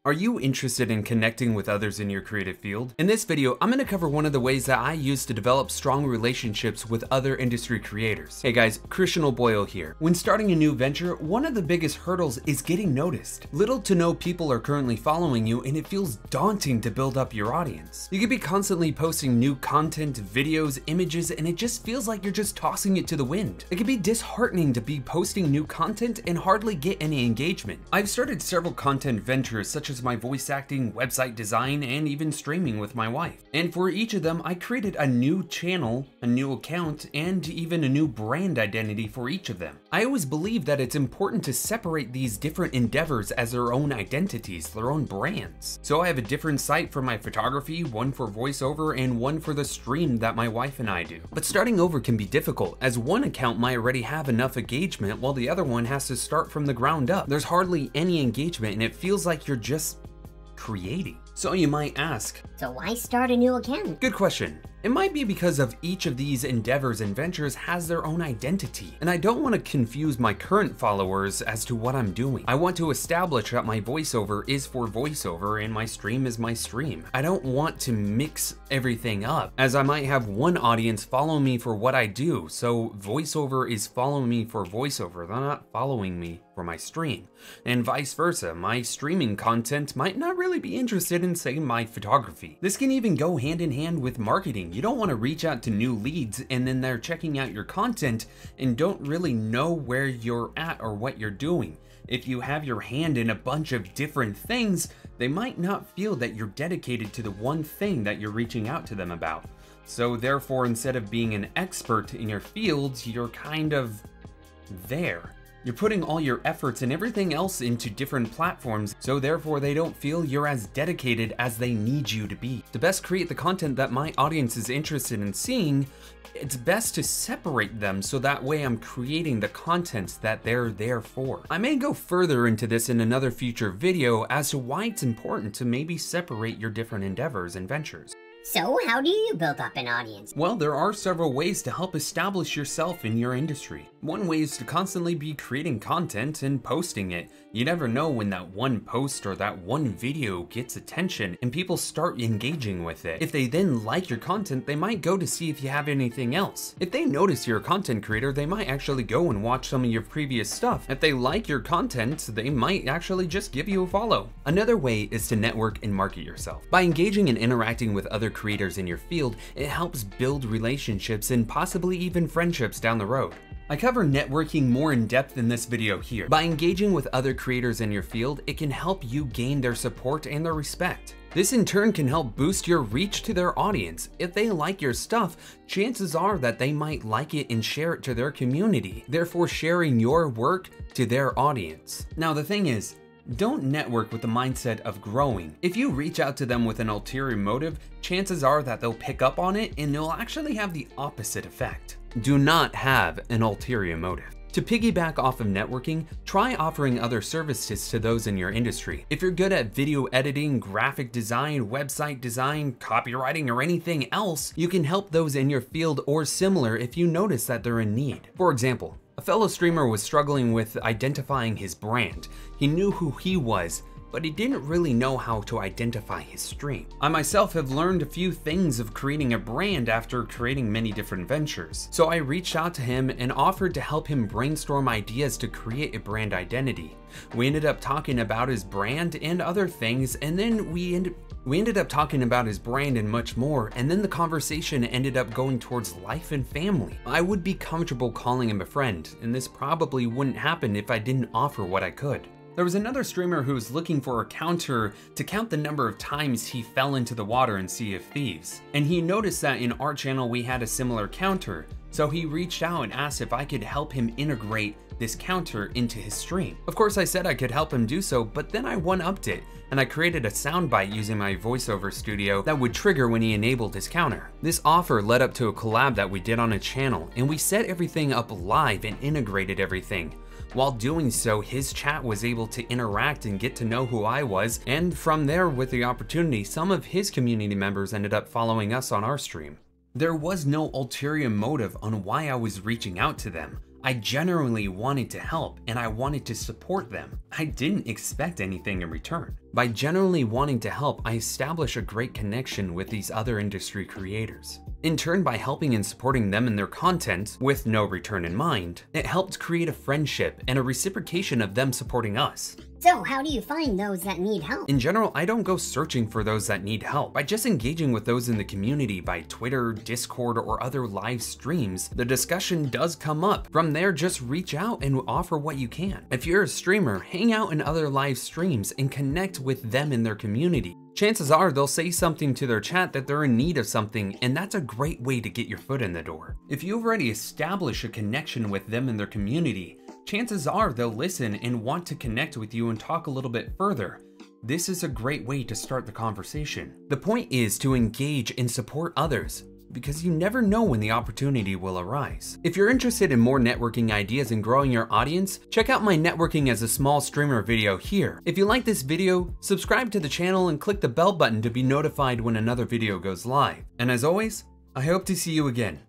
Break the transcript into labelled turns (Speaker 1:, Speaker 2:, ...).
Speaker 1: Are you interested in connecting with others in your creative field? In this video, I'm going to cover one of the ways that I use to develop strong relationships with other industry creators. Hey guys, Christian O'Boyle here. When starting a new venture, one of the biggest hurdles is getting noticed. Little to no people are currently following you, and it feels daunting to build up your audience. You could be constantly posting new content, videos, images, and it just feels like you're just tossing it to the wind. It can be disheartening to be posting new content and hardly get any engagement. I've started several content ventures such as my voice acting, website design, and even streaming with my wife. And for each of them, I created a new channel, a new account, and even a new brand identity for each of them. I always believe that it's important to separate these different endeavors as their own identities, their own brands. So I have a different site for my photography, one for voiceover, and one for the stream that my wife and I do. But starting over can be difficult, as one account might already have enough engagement while the other one has to start from the ground up. There's hardly any engagement and it feels like you're just creating. So you might ask,
Speaker 2: so why start a new account?
Speaker 1: Good question. It might be because of each of these endeavors and ventures has their own identity, and I don't want to confuse my current followers as to what I'm doing. I want to establish that my voiceover is for voiceover and my stream is my stream. I don't want to mix everything up, as I might have one audience follow me for what I do, so voiceover is following me for voiceover, they're not following me for my stream. And vice versa, my streaming content might not really be interested in, say, my photography. This can even go hand in hand with marketing. You don't want to reach out to new leads and then they're checking out your content and don't really know where you're at or what you're doing. If you have your hand in a bunch of different things, they might not feel that you're dedicated to the one thing that you're reaching out to them about. So therefore, instead of being an expert in your field, you're kind of there. You're putting all your efforts and everything else into different platforms, so therefore they don't feel you're as dedicated as they need you to be. To best create the content that my audience is interested in seeing, it's best to separate them so that way I'm creating the content that they're there for. I may go further into this in another future video as to why it's important to maybe separate your different endeavors and ventures.
Speaker 2: So how do you build up an audience?
Speaker 1: Well, there are several ways to help establish yourself in your industry. One way is to constantly be creating content and posting it. You never know when that one post or that one video gets attention and people start engaging with it. If they then like your content, they might go to see if you have anything else. If they notice you're a content creator, they might actually go and watch some of your previous stuff. If they like your content, they might actually just give you a follow. Another way is to network and market yourself. By engaging and interacting with other creators in your field, it helps build relationships and possibly even friendships down the road. I cover networking more in depth in this video here. By engaging with other creators in your field, it can help you gain their support and their respect. This in turn can help boost your reach to their audience. If they like your stuff, chances are that they might like it and share it to their community, therefore sharing your work to their audience. Now the thing is, don't network with the mindset of growing. If you reach out to them with an ulterior motive, chances are that they'll pick up on it and it'll actually have the opposite effect. Do not have an ulterior motive. To piggyback off of networking, try offering other services to those in your industry. If you're good at video editing, graphic design, website design, copywriting, or anything else, you can help those in your field or similar if you notice that they're in need. For example, a fellow streamer was struggling with identifying his brand. He knew who he was, but he didn't really know how to identify his stream. I myself have learned a few things of creating a brand after creating many different ventures. So I reached out to him and offered to help him brainstorm ideas to create a brand identity. We ended up talking about his brand and other things, and then we ended up talking about his brand and much more, and then the conversation ended up going towards life and family. I would be comfortable calling him a friend, and this probably wouldn't happen if I didn't offer what I could. There was another streamer who was looking for a counter to count the number of times he fell into the water in Sea of Thieves, and he noticed that in our channel we had a similar counter, so he reached out and asked if I could help him integrate this counter into his stream. Of course I said I could help him do so, but then I one-upped it and I created a soundbite using my voiceover studio that would trigger when he enabled his counter. This offer led up to a collab that we did on a channel, and we set everything up live and integrated everything. While doing so, his chat was able to interact and get to know who I was, and from there, with the opportunity, some of his community members ended up following us on our stream. There was no ulterior motive on why I was reaching out to them. I genuinely wanted to help and I wanted to support them. I didn't expect anything in return. By genuinely wanting to help, I established a great connection with these other industry creators. In turn, by helping and supporting them in their content with no return in mind, it helped create a friendship and a reciprocation of them supporting us.
Speaker 2: So how do you find those that need help?
Speaker 1: In general, I don't go searching for those that need help. By just engaging with those in the community by Twitter, Discord, or other live streams, the discussion does come up. From there, just reach out and offer what you can. If you're a streamer, hang out in other live streams and connect with them in their community. Chances are they'll say something to their chat that they're in need of something, and that's a great way to get your foot in the door. If you've already established a connection with them in their community, chances are they'll listen and want to connect with you and talk a little bit further. This is a great way to start the conversation. The point is to engage and support others, because you never know when the opportunity will arise. If you're interested in more networking ideas and growing your audience, check out my networking as a small streamer video here. If you like this video, subscribe to the channel and click the bell button to be notified when another video goes live. And as always, I hope to see you again.